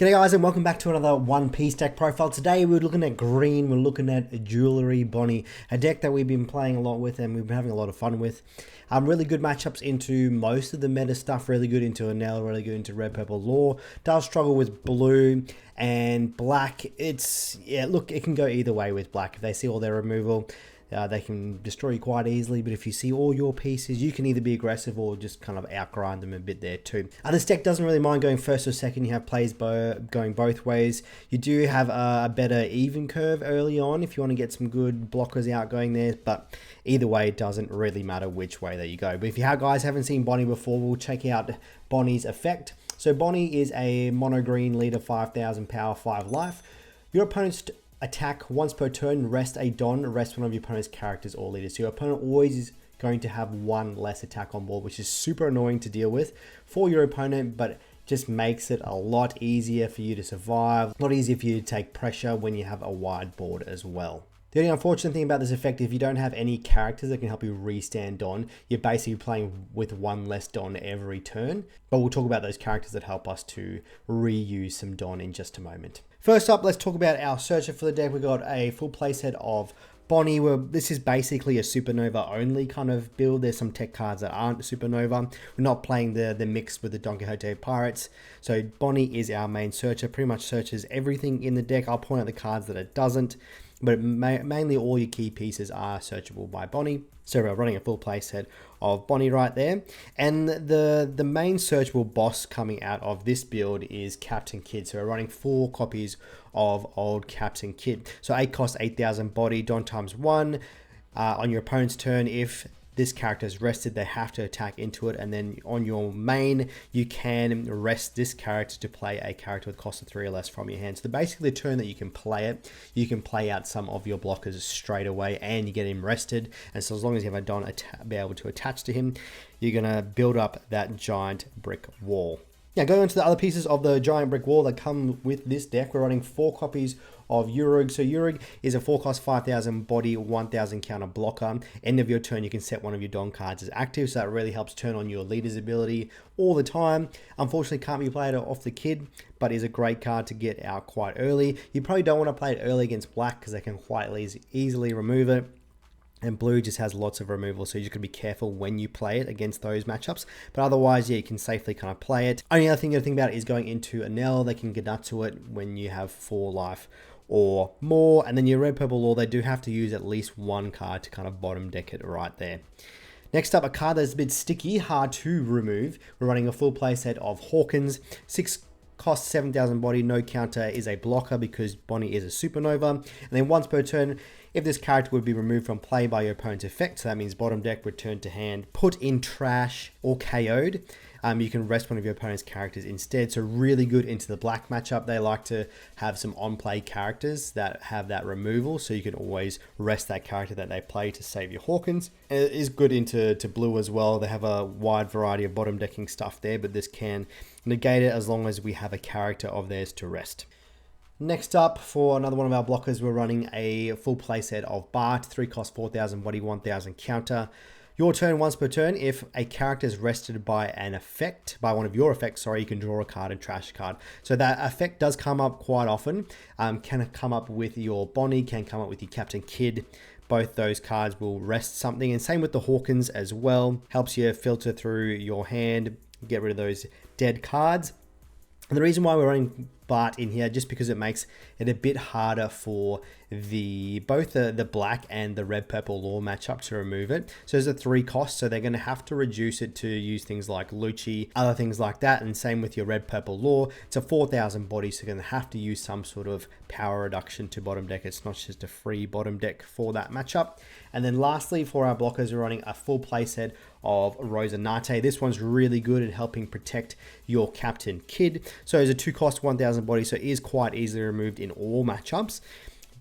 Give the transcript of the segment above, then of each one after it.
G'day guys and welcome back to another One Piece deck profile. Today we're looking at green, we're looking at Jewelry Bonney, a deck that we've been playing a lot with and we've been having a lot of fun with. Really good matchups into most of the meta stuff, really good into Enel, really good into red, purple, law. Does struggle with blue and black. Look, it can go either way with black. If they see all their removal, they can destroy you quite easily, but if you see all your pieces, you can either be aggressive or just kind of outgrind them a bit there too. This deck doesn't really mind going first or second. You have plays going both ways. You do have a better even curve early on if you want to get some good blockers out going there, but either way, it doesn't really matter which way that you go. But if you guys haven't seen Bonney before, we'll check out Bonney's effect. So Bonney is a mono green leader, 5,000 power, 5 life. Your opponent's attack once per turn, rest a Don, rest one of your opponent's characters or leaders. So your opponent always is going to have one less attack on board, which is super annoying to deal with for your opponent, but just makes it a lot easier for you to survive, a lot easier for you to take pressure when you have a wide board as well. The only unfortunate thing about this effect, if you don't have any characters that can help you restand Don, you're basically playing with one less Don every turn. But we'll talk about those characters that help us to reuse some Don in just a moment. First up, let's talk about our searcher for the deck. We've got a full playset of Bonney. This is basically a Supernova only kind of build. There's some tech cards that aren't Supernova. We're not playing the mix with the Don Quixote Pirates. So Bonney is our main searcher, pretty much searches everything in the deck. I'll point out the cards that it doesn't, but mainly all your key pieces are searchable by Bonney. So we're running a full playset of Bonney right there. And the main searchable boss coming out of this build is Captain Kidd. So we're running 4 copies of old Captain Kidd. So 8 cost 8,000 body, Don times 1. On your opponent's turn, if this character is rested, they have to attack into it, and then on your main you can rest this character to play a character with cost of 3 or less from your hand. So basically the turn that you can play it, you can play out some of your blockers straight away and you get him rested, and so as long as you have a Don be able to attach to him, you're going to build up that giant brick wall. Now going on to the other pieces of the giant brick wall that come with this deck, we're running 4 copies of Urug. So Urug is a 4 cost 5,000 body, 1,000 counter blocker. End of your turn, you can set one of your Don cards as active, so that really helps turn on your leader's ability all the time. Unfortunately, can't be played off the Kid, but is a great card to get out quite early. You probably don't want to play it early against black because they can quite easily remove it. And blue just has lots of removal, so you just gotta be careful when you play it against those matchups. But otherwise, yeah, you can safely kind of play it. Only other thing you gotta think about is going into Enel. They can get up to it when you have 4 life or more. And then your red, purple, law, they do have to use at least 1 card to kind of bottom deck it right there. Next up, a card that's a bit sticky, hard to remove. We're running a full playset of Hawkins. 6 cost 7,000 body, no counter, is a blocker because Bonney is a Supernova. And then once per turn, if this character would be removed from play by your opponent's effect, so that means bottom deck, return to hand, put in trash or KO'd, you can rest one of your opponent's characters instead. So really good into the black matchup. They like to have some on-play characters that have that removal, so you can always rest that character that they play to save your Hawkins. And it is good into blue as well. They have a wide variety of bottom decking stuff there, but this can negate it as long as we have a character of theirs to rest. Next up, for another one of our blockers, we're running a full playset of Bart, 3 cost 4,000 body, 1,000 counter. Your turn, once per turn, if a character is rested by an effect, by one of your effects, sorry, you can draw a card and trash a card. So that effect does come up quite often. Can come up with your Bonney, can come up with your Captain Kidd. Both those cards will rest something, and same with the Hawkins as well. Helps you filter through your hand, get rid of those dead cards. And the reason why we're running Bart in here, just because it makes it a bit harder for both the black and the red purple law matchup to remove it. So there's a 3 cost, so they're going to have to reduce it to use things like Lucci, other things like that, and same with your red purple law. It's a 4,000 body, so you're going to have to use some sort of power reduction to bottom deck. It's not just a free bottom deck for that matchup. And then lastly, for our blockers, we're running a full playset of Rosinante. This one's really good at helping protect your Captain Kidd. So it's a 2 cost 1,000 body, so it is quite easily removed in all matchups.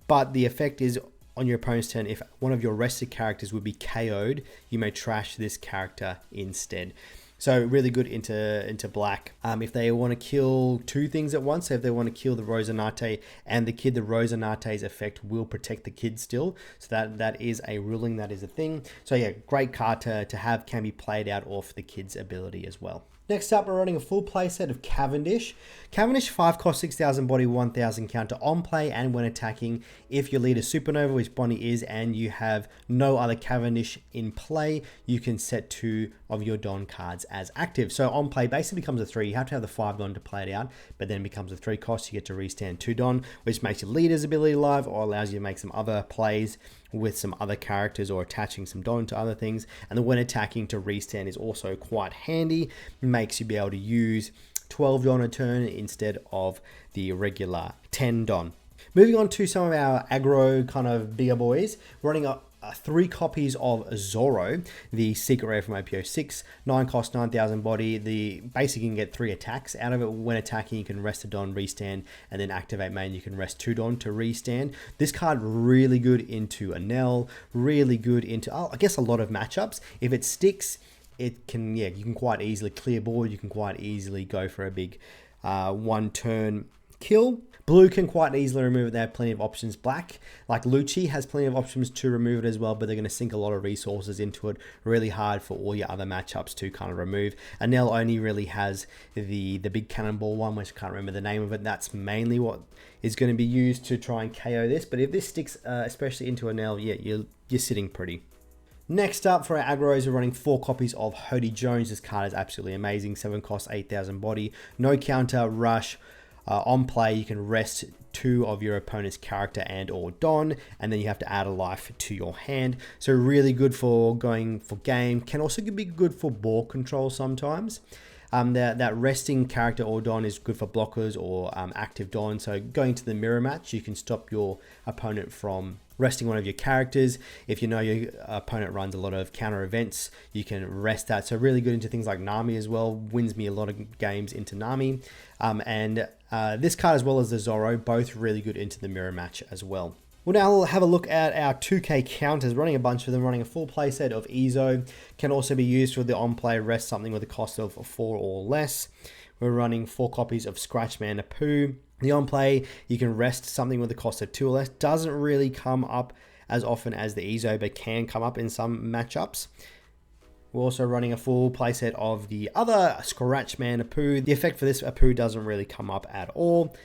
But the effect is on your opponent's turn, if one of your rested characters would be KO'd, you may trash this character instead. So really good into black. If they want to kill 2 things at once, so if they want to kill the Rosinante and the Kid, the Rosinate's effect will protect the Kid still. So that is a ruling, that is a thing. So yeah, great card to have, can be played out off the Kid's ability as well. Next up, we're running a full play set of Cavendish. Cavendish 5 cost 6,000 body, 1,000 counter on play and when attacking. If your lead is Supernova, which Bonney is, and you have no other Cavendish in play, you can set 2 of your Don cards as active. So on play basically becomes a 3. You have to have the 5 Don to play it out, but then it becomes a 3 cost. You get to restand 2 Don, which makes your leader's ability live or allows you to make some other plays with some other characters or attaching some Don to other things. And the when attacking to restand is also quite handy. Makes you be able to use 12 Don a turn instead of the regular 10 Don. Moving on to some of our aggro kind of bigger boys, running a 3 copies of Zorro, the secret rare from OP06, 9 cost, 9,000 body. The basic, you can get 3 attacks out of it. When attacking, you can rest a Don, restand, and then activate main, you can rest 2 Don to restand. This card really good into Enel, really good into, I guess, a lot of matchups. If it sticks, it can, yeah, you can quite easily clear board. You can quite easily go for a big 1 turn kill. Blue can quite easily remove it. They have plenty of options. Black, like Lucci, has plenty of options to remove it as well, but they're going to sink a lot of resources into it. Really hard for all your other matchups to kind of remove. Enel only really has the big cannonball one, which I can't remember the name of it. That's mainly what is going to be used to try and KO this. But if this sticks, especially into Enel, yeah, you're sitting pretty. Next up for our aggros, we're running 4 copies of Hody Jones. This card is absolutely amazing. 7 cost, 8,000 body. No counter, rush. On play, you can rest 2 of your opponent's character and or Don, and then you have to add a life to your hand. So really good for going for game. Can also be good for ball control sometimes. That resting character or Don is good for blockers or active Don. So going to the mirror match, you can stop your opponent from resting one of your characters. If you know your opponent runs a lot of counter events, you can rest that. So really good into things like Nami as well. Wins me a lot of games into Nami. This card as well as the Zorro, both really good into the mirror match as well. We'll now have a look at our 2K counters, running a bunch of them, running a full playset of Ezo. Can also be used for the on-play rest, something with a cost of 4 or less. We're running 4 copies of Scratchman Apu. The on-play, you can rest something with a cost of 2 or less. Doesn't really come up as often as the Ezo, but can come up in some matchups. We're also running a full playset of the other Scratchman Apu. The effect for this Apu doesn't really come up at all.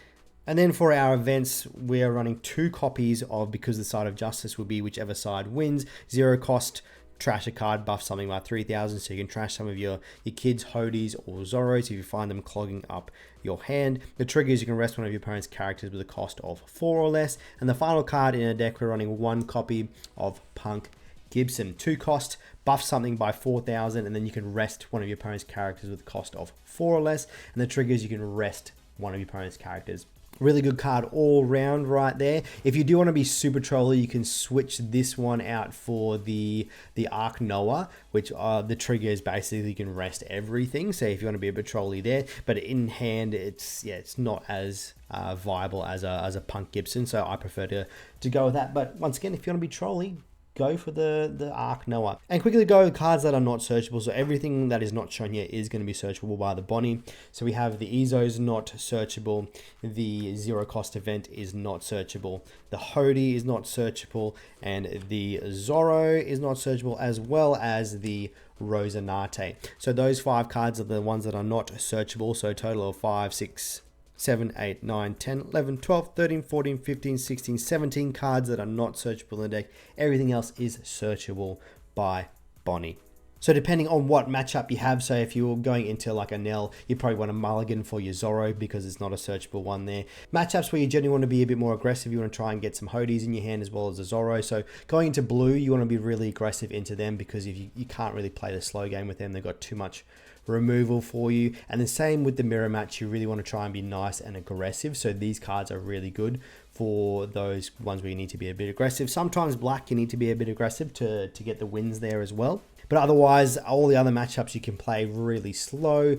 And then for our events, we are running 2 copies of Because the Side of Justice will be whichever side wins. 0 cost, trash a card, buff something by 3,000, so you can trash some of your kids, Hodies, or Zorros if you find them clogging up your hand. The trigger is you can rest one of your opponent's characters with a cost of 4 or less. And the final card in a deck, we're running 1 copy of Punk Gibson. 2 cost, buff something by 4,000, and then you can rest one of your opponent's characters with a cost of 4 or less. And the triggers, you can rest one of your opponent's characters. Really good card all round right there. If you do want to be super trolly, you can switch this one out for the Arc Noah, which the trigger is basically you can rest everything. So if you want to be a bit trolly there, but in hand, it's not as viable as a Punk Gibson. So I prefer to go with that. But once again, if you want to be trolly, go for the Arc Noah. And quickly go cards that are not searchable. So everything that is not shown here is going to be searchable by the Bonney. So we have the Ezo's not searchable. The 0 cost event is not searchable. The Hody is not searchable. And the Zorro is not searchable, as well as the Rosanate. So those 5 cards are the ones that are not searchable. So a total of 5, 6, 7, 8, 9, 10, 11, 12, 13, 14, 15, 16, 17 cards that are not searchable in the deck. Everything else is searchable by Bonney. So depending on what matchup you have, so if you're going into like a Enel, you probably want a mulligan for your Zorro because it's not a searchable one there. Matchups where you generally want to be a bit more aggressive, you want to try and get some Hodies in your hand as well as a Zorro. So going into blue, you want to be really aggressive into them because if you can't really play the slow game with them, they've got too much removal for you. And the same with the mirror match, you really want to try and be nice and aggressive. So these cards are really good for those ones where you need to be a bit aggressive. Sometimes black, you need to be a bit aggressive to get the wins there as well. But otherwise, all the other matchups you can play really slow,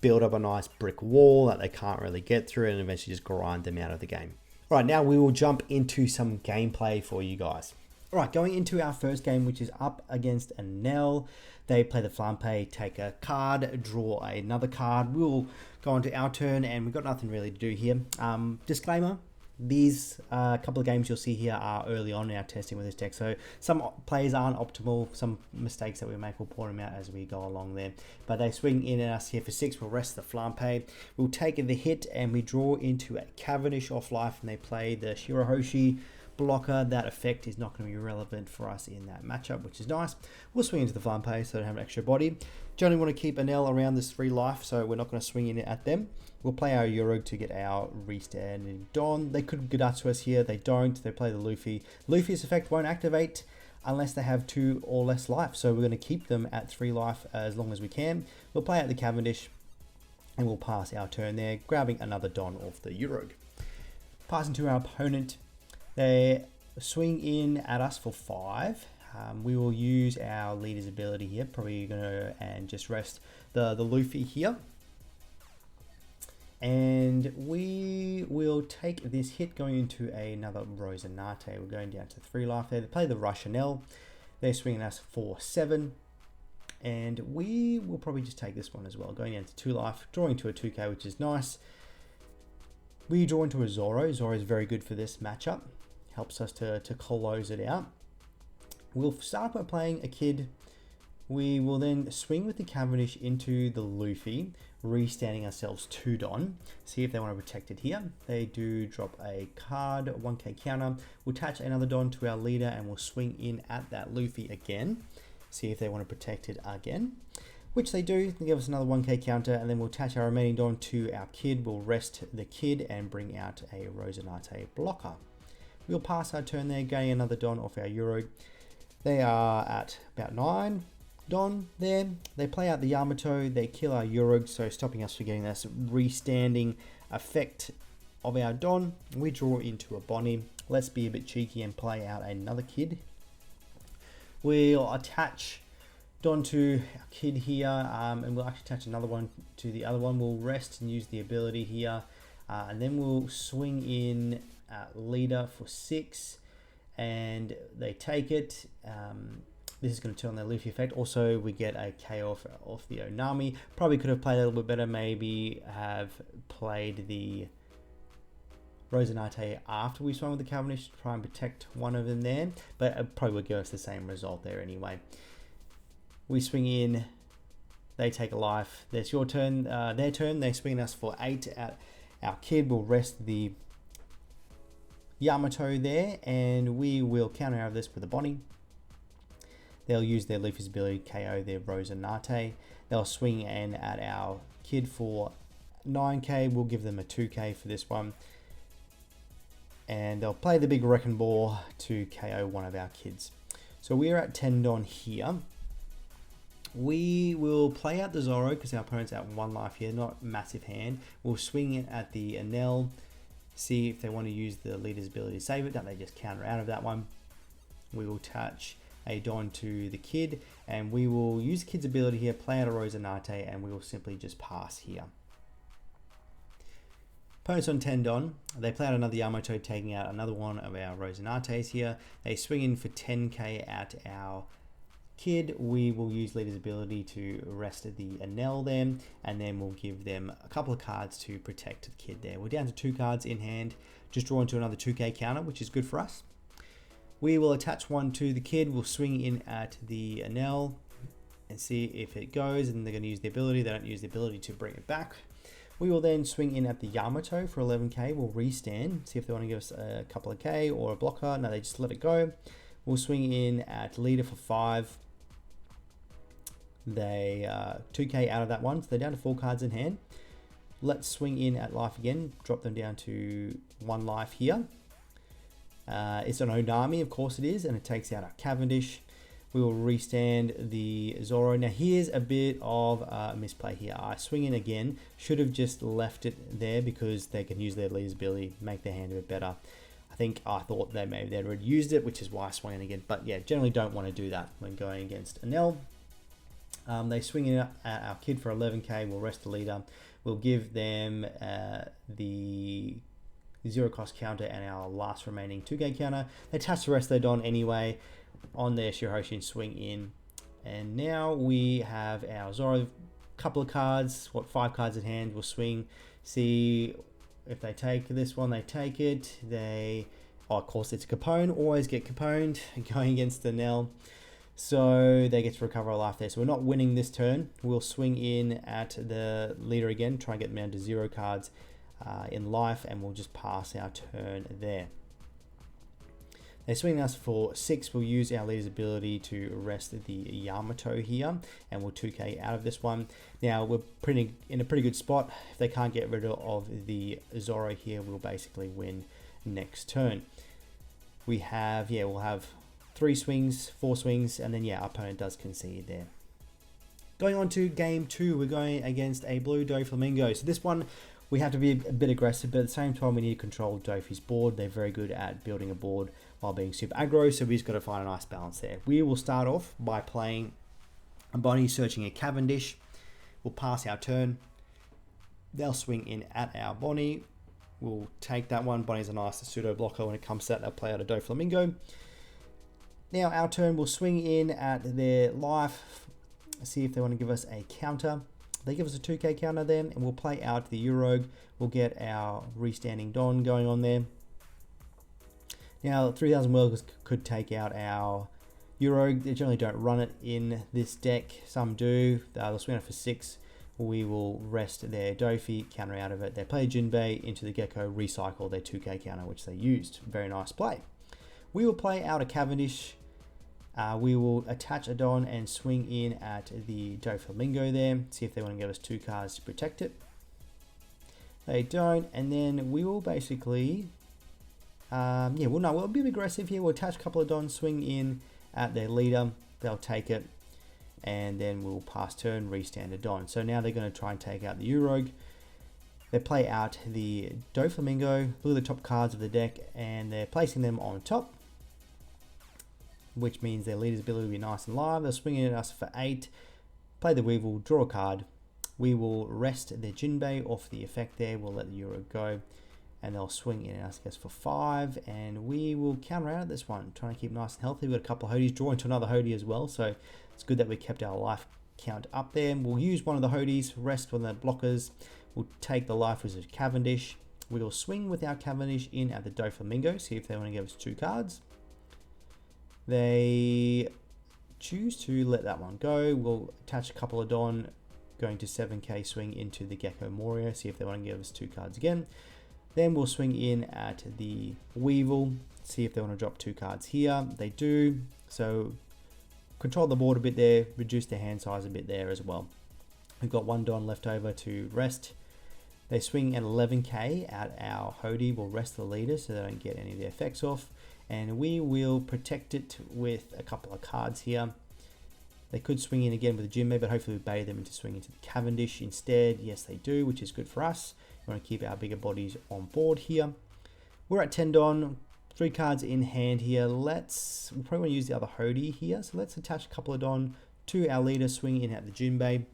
build up a nice brick wall that they can't really get through, and eventually just grind them out of the game. All right, now we will jump into some gameplay for you guys. All right, going into our first game, which is up against Enel. They play the Flampe, take a card, draw another card. We'll go on to our turn, and we've got nothing really to do here. Disclaimer, These couple of games you'll see here are early on in our testing with this deck, so some plays aren't optimal, some mistakes that we make, we'll point them out as we go along there. But they swing in at us here for 6, we'll rest the Flampe, we'll take the hit and we draw into a Cavendish off life, and they play the Shirahoshi blocker. That effect is not going to be relevant for us in that matchup, which is nice. We'll swing into the Flampe so they have an extra body. Generally want to keep Enel around this 3 life, so we're not going to swing in at them. We'll play our Euro to get our restanding Don. They could get out to us here. They don't. They play the Luffy. Luffy's effect won't activate unless they have 2 or less life. So we're going to keep them at 3 life as long as we can. We'll play out the Cavendish and we'll pass our turn there, grabbing another Don off the Euro. Passing to our opponent. They swing in at us for 5. We will use our leader's ability here. Probably going to and just rest the Luffy here. And we will take this hit going into another Rosinante. We're going down to 3 life there. They play the Enel. They're swinging us for 7. And we will probably just take this one as well. Going down to 2 life, drawing to a 2k, which is nice. We draw into a Zoro. Zoro is very good for this matchup. Helps us to close it out. We'll start by playing a Kid. We will then swing with the Cavendish into the Luffy, restanding ourselves 2 Don. See if they want to protect it here. They do drop a card, 1k counter. We'll attach another Don to our leader and we'll swing in at that Luffy again. See if they want to protect it again, which they do. They give us another 1k counter, and then we'll attach our remaining Don to our Kid. We'll rest the Kid and bring out a Rosinante blocker. We'll pass our turn there, getting another Don off our Euro. They are at about 9 Don there. They play out the Yamato, they kill our Euro, so stopping us from getting this restanding effect of our Don. We draw into a Bonney. Let's be a bit cheeky and play out another Kid. We'll attach Don to our Kid here, and we'll actually attach another one to the other one. We'll rest and use the ability here, and then we'll swing in leader for 6, and they take it. This is going to turn on their Luffy effect. Also, we get a KO off the Onami. Probably could have played a little bit better. Maybe have played the Rosinante after we swung with the Cavendish to try and protect one of them there. But it probably would give us the same result there anyway. We swing in. They take a life. There's your turn. Their turn. They swing us for 8 at our Kid. We'll rest the Yamato there, and we will counter out of this with a Bonney. They'll use their Luffy's ability to KO their Rosinante. They'll swing in at our Kid for 9k. We'll give them a 2k for this one. And they'll play the big Wrecking Ball to KO one of our Kids. So we're at 10 Don here. We will play out the Zoro because our opponent's at 1 life here, not massive hand. We'll swing it at the Enel. See if they want to use the leader's ability to save it. Don't they just counter out of that one? We will attach a Don to the Kid, and we will use the Kid's ability here, play out a Rosinante, and we will simply just pass here. Opponents on 10 Don. They play out another Yamato, taking out another one of our Rosinates here. They swing in for 10k at our Kid. We will use leader's ability to rest the Enel then, and then we'll give them a couple of cards to protect the Kid there. We're down to 2 cards in hand, just draw into another 2k counter, which is good for us. We will attach one to the Kid. We'll swing in at the Enel and see if it goes, and they're going to use the ability. They don't use the ability to bring it back. We will then swing in at the Yamato for 11k. We'll restand, see if they want to give us a couple of k or a blocker. No, they just let it go. We'll swing in at leader for 5. They 2k out of that one, so they're down to 4 cards in hand. Let's swing in at life again, drop them down to 1 life here. It's an Onami, of course it is, and it takes out our Cavendish. We will restand the Zoro. Now here's a bit of a misplay here. I swing in again, should have just left it there because they can use their leader's ability, make their hand a bit better. I thought they maybe they'd already used it, which is why I swung in again. But yeah, generally don't want to do that when going against Enel. They swing in at our Kid for 11k. We'll rest the leader. We'll give them the 0 cost counter and our last remaining 2k counter. They attach the rest of their Don anyway on their Shirahoshi and swing in. And now we have our Zoro, couple of cards, 5 cards in hand. We'll swing, see if they take this one, they take it. Oh, of course, it's Capone. Always get Caponed going against the Enel. So they get to recover a life there. So we're not winning this turn. We'll swing in at the leader again, try and get them down to 0 cards in life, and we'll just pass our turn there. They swing us for 6. We'll use our leader's ability to arrest the Yamato here, and we'll 2k out of this one. Now we're in a pretty good spot. If they can't get rid of the Zoro here, we'll basically win next turn. We'll have 3 swings, 4 swings, and then our opponent does concede there. Going on to game 2, we're going against a blue Doflamingo. So this one, we have to be a bit aggressive, but at the same time, we need to control Dofi's board. They're very good at building a board while being super aggro, so we've just got to find a nice balance there. We will start off by playing a Bonney searching a Cavendish. We'll pass our turn. They'll swing in at our Bonney. We'll take that one. Bonney's a nice pseudo blocker when it comes to that. They'll play out a Doflamingo. Now our turn, we'll swing in at their life, see if they want to give us a counter. They give us a 2k counter then, and we'll play out the Eurog. We'll get our restanding Don going on there. Now 3000 World could take out our Eurog. They generally don't run it in this deck. Some do. They'll swing it for 6. We will rest their Dofi, counter out of it. They play Jinbei into the Gecko, recycle their 2k counter, which they used. Very nice play. We will play out a Cavendish. We will attach a Don and swing in at the Doflamingo there. See if they want to give us 2 cards to protect it. They don't, and then we will basically, we'll be aggressive here. We'll attach a couple of Dons, swing in at their leader. They'll take it, and then we'll pass turn, restand a Don. So now they're going to try and take out the Eurog. They play out the Doflamingo. Look at the top cards of the deck, and they're placing them on top, which means their leader's ability will be nice and live. They're swinging at us for 8. Play the Weevil, draw a card. We will rest their Jinbei off the effect there. We'll let the Euro go, and they'll swing in at us, I guess, for 5, and we will counter out of this one, trying to keep nice and healthy. We've got a couple of Hodies, draw into another Hodie as well, so it's good that we kept our life count up there. We'll use one of the Hodies, rest one of the blockers. We'll take the life with Cavendish. We will swing with our Cavendish in at the Doflamingo, see if they want to give us 2 cards. They choose to let that one go. We'll attach a couple of Don, going to 7k, swing into the Gecko Moria, see if they want to give us 2 cards again. Then we'll swing in at the Weevil, see if they want to drop 2 cards here. They do, so control the board a bit there, reduce their hand size a bit there as well. We've got 1 Don left over to rest. They swing at 11k at our Hodie. We'll rest the leader so they don't get any of the effects off. And we will protect it with a couple of cards here. They could swing in again with the Jinbei, but hopefully we bait them into swinging into the Cavendish instead. Yes, they do, which is good for us. We want to keep our bigger bodies on board here. We're at 10 Don, 3 cards in hand here. We'll probably want to use the other Hodie here. So let's attach a couple of Don to our leader, swing in at the Jinbei.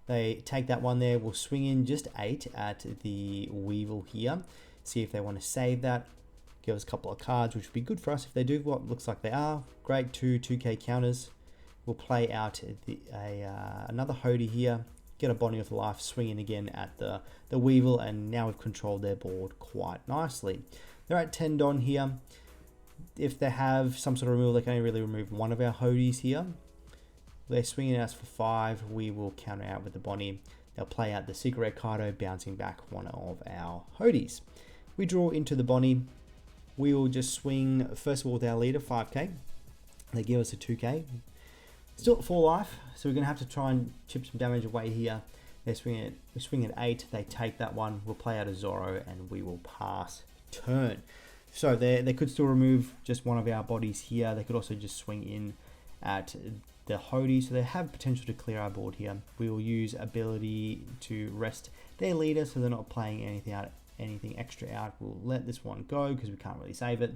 They take that one there. We'll swing in just 8 at the Weevil here. See if they want to save that. Give us a couple of cards, which would be good for us if they do what looks like they are. Great, 2k counters. We'll play out another Hodie here. Get a Bonney with life, swing in again at the Weevil, and now we've controlled their board quite nicely. They're at 10 Don here. If they have some sort of removal, they can only really remove one of our Hodies here. They're swinging at us for 5. We will counter out with the Bonney. They'll play out the Secret Red Cardo, bouncing back one of our Hodies. We draw into the Bonney. We will just swing, first of all, with our leader, 5k. They give us a 2k. Still at 4 life, so we're going to have to try and chip some damage away here. We swing at 8. They take that one. We'll play out a Zoro, and we will pass turn. So they could still remove just one of our bodies here. They could also just swing in at the Hodie, so they have potential to clear our board here. We will use ability to rest their leader, so they're not playing anything extra out. We'll let this one go because we can't really save it.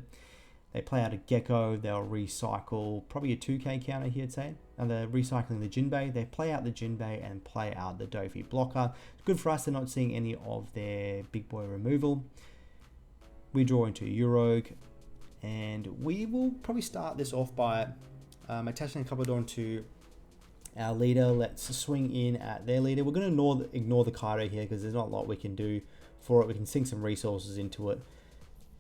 They play out a Gecko. They'll recycle probably a 2k counter here, I'd say. And they're recycling the Jinbei. They play out the Jinbei and play out the Dofi blocker. It's good for us. They're not seeing any of their big boy removal. We draw into Eurog, and we will probably start this off by attaching a couple of Dawn to Our leader, let's swing in at their leader. We're going to ignore the Kaido here because there's not a lot we can do for it. We can sink some resources into it,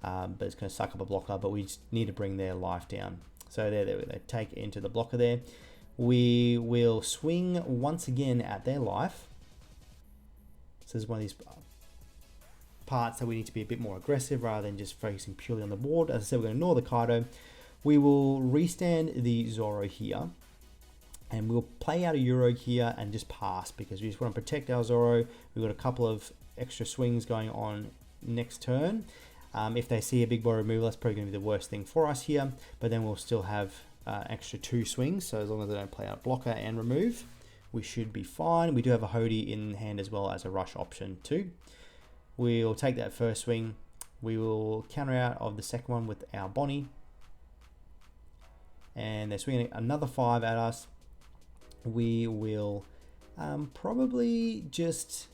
but it's going to suck up a blocker, but we just need to bring their life down. So they take it into the blocker there. We will swing once again at their life. So this is one of these parts that we need to be a bit more aggressive rather than just focusing purely on the board. As I said, we're going to ignore the Kaido. We will restand the Zoro here. And we'll play out a Euro here and just pass because we just want to protect our Zoro. We've got a couple of extra swings going on next turn. If they see a big boy removal, that's probably going to be the worst thing for us here. But then we'll still have extra 2 swings. So as long as they don't play out blocker and remove, we should be fine. We do have a Hody in hand as well as a rush option too. We'll take that first swing. We will counter out of the second one with our Bonney. And they're swinging another 5 at us. We will probably just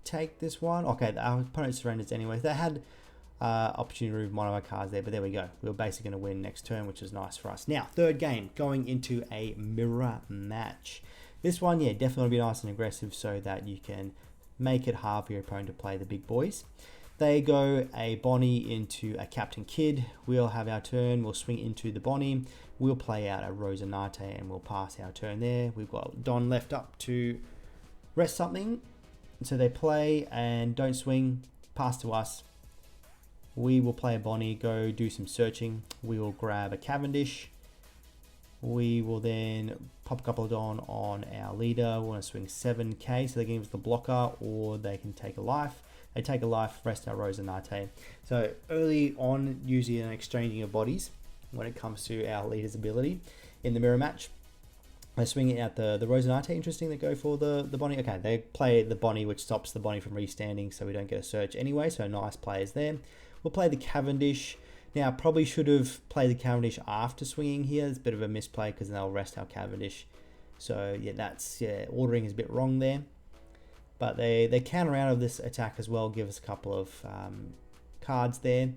take this one. Okay, our opponent surrenders anyways. They had opportunity to remove one of our cards there, but there we go. We were basically going to win next turn, which is nice for us. Now, third game, going into a mirror match. This one, yeah, definitely be nice and aggressive so that you can make it hard for your opponent to play the big boys. They go a Bonney into a Captain Kidd. We'll have our turn. We'll swing into the Bonney. We'll play out a Rosinante and we'll pass our turn there. We've got Don left up to rest something. So they play and don't swing. Pass to us. We will play a Bonney, go do some searching. We will grab a Cavendish. We will then pop a couple of Don on our leader. We want to swing 7k, so they can give us the blocker or they can take a life. They take a life, rest our Rosinante. So early on, usually an exchanging of bodies when it comes to our leader's ability in the mirror match. They swing it out the Rosinante, interesting, they go for the Bonney. Okay, they play the Bonney, which stops the Bonney from restanding, so we don't get a search anyway, so nice players there. We'll play the Cavendish. Now, probably should have played the Cavendish after swinging here. It's a bit of a misplay because then they'll rest our Cavendish. So, yeah, ordering is a bit wrong there. But they counter out of this attack as well, give us a couple of cards there.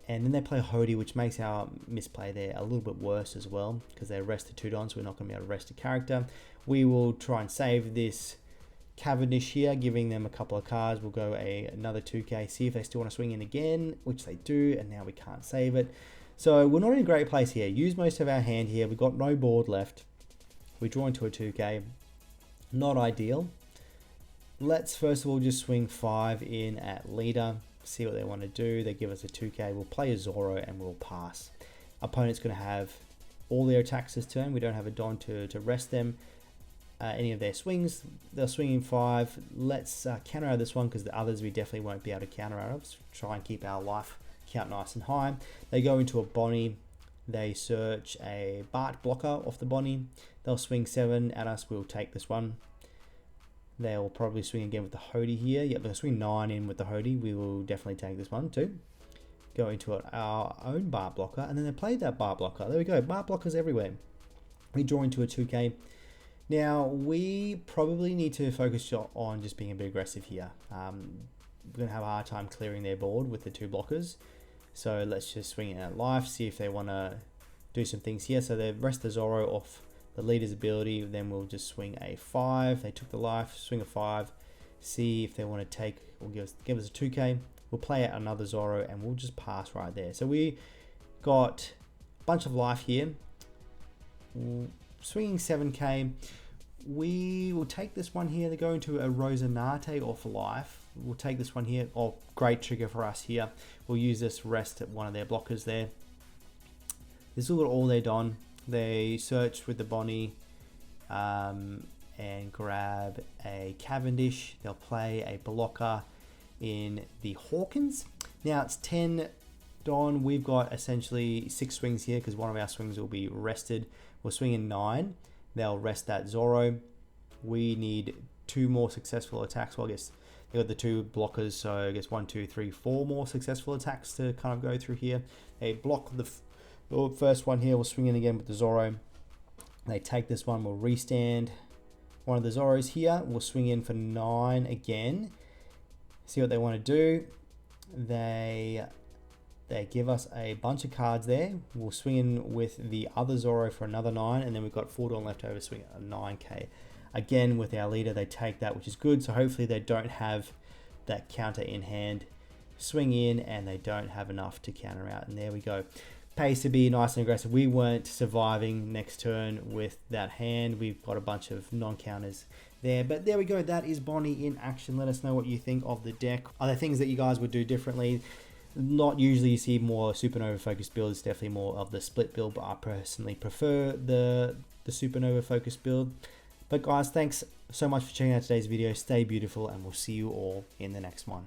And then they play Hody, which makes our misplay there a little bit worse as well, because they rested 2 Dons, so we're not going to be able to rest a character. We will try and save this Cavendish here, giving them a couple of cards. We'll go another 2k, see if they still want to swing in again, which they do, and now we can't save it. So we're not in a great place here. Use most of our hand here. We've got no board left. We draw into a 2k. Not ideal. Let's first of all just swing 5 in at leader. See what they want to do. They give us a 2k. We'll play a Zoro and we'll pass. Opponent's going to have all their attacks this turn. We don't have a Don to rest them. Any of their swings. They're swinging 5. Let's counter out this one because the others we definitely won't be able to counter out of. So try and keep our life count nice and high. They go into a Bonney. They search a Bart blocker off the Bonney. They'll swing 7 at us. We'll take this one. They'll probably swing again with the Hody here. Yep, they'll swing 9 in with the Hody. We will definitely take this one too. Go into our own Bart blocker. And then they played that Bart blocker. There we go. Bart blockers everywhere. We draw into a 2k. Now, we probably need to focus on just being a bit aggressive here. We're going to have a hard time clearing their board with the 2 blockers. So let's just swing it at life, see if they want to do some things here. So they rest the Zoro off the leader's ability. Then we'll just swing a 5. They took the life, swing a 5. See if they want to take or give us a 2k. We'll play out another Zoro and we'll just pass right there. So we got a bunch of life here. Swinging 7k. We will take this one here. They go into a Rosinante off life. We'll take this one here. Oh, great trigger for us here. We'll use this rest at one of their blockers there. This is all they're done. They search with the Bonney and grab a Cavendish. They'll play a blocker in the Hawkins. Now it's 10 Don. We've got essentially 6 swings here because one of our swings will be rested. We'll swing in 9. They'll rest that Zoro. We need 2 more successful attacks. Well, I guess they got the 2 blockers, so I guess 1, 2, 3, 4 more successful attacks to kind of go through here. They block the first one here. We'll swing in again with the Zoro. They take this one. We'll restand one of the Zoros here. We'll swing in for 9 again. See what they want to do. They They give us a bunch of cards there. We'll swing in with the other Zoro for another 9, and then we've got 4 left over, swing a 9k. Again, with our leader, they take that, which is good. So hopefully they don't have that counter in hand. Swing in, and they don't have enough to counter out. And there we go. Pays to be nice and aggressive. We weren't surviving next turn with that hand. We've got a bunch of non-counters there. But there we go. That is Bonney in action. Let us know what you think of the deck. Are there things that you guys would do differently? Not usually you see more Supernova focused builds, definitely more of the split build, but I personally prefer the Supernova focused build. But guys, thanks so much for checking out today's video. Stay beautiful, and we'll see you all in the next one.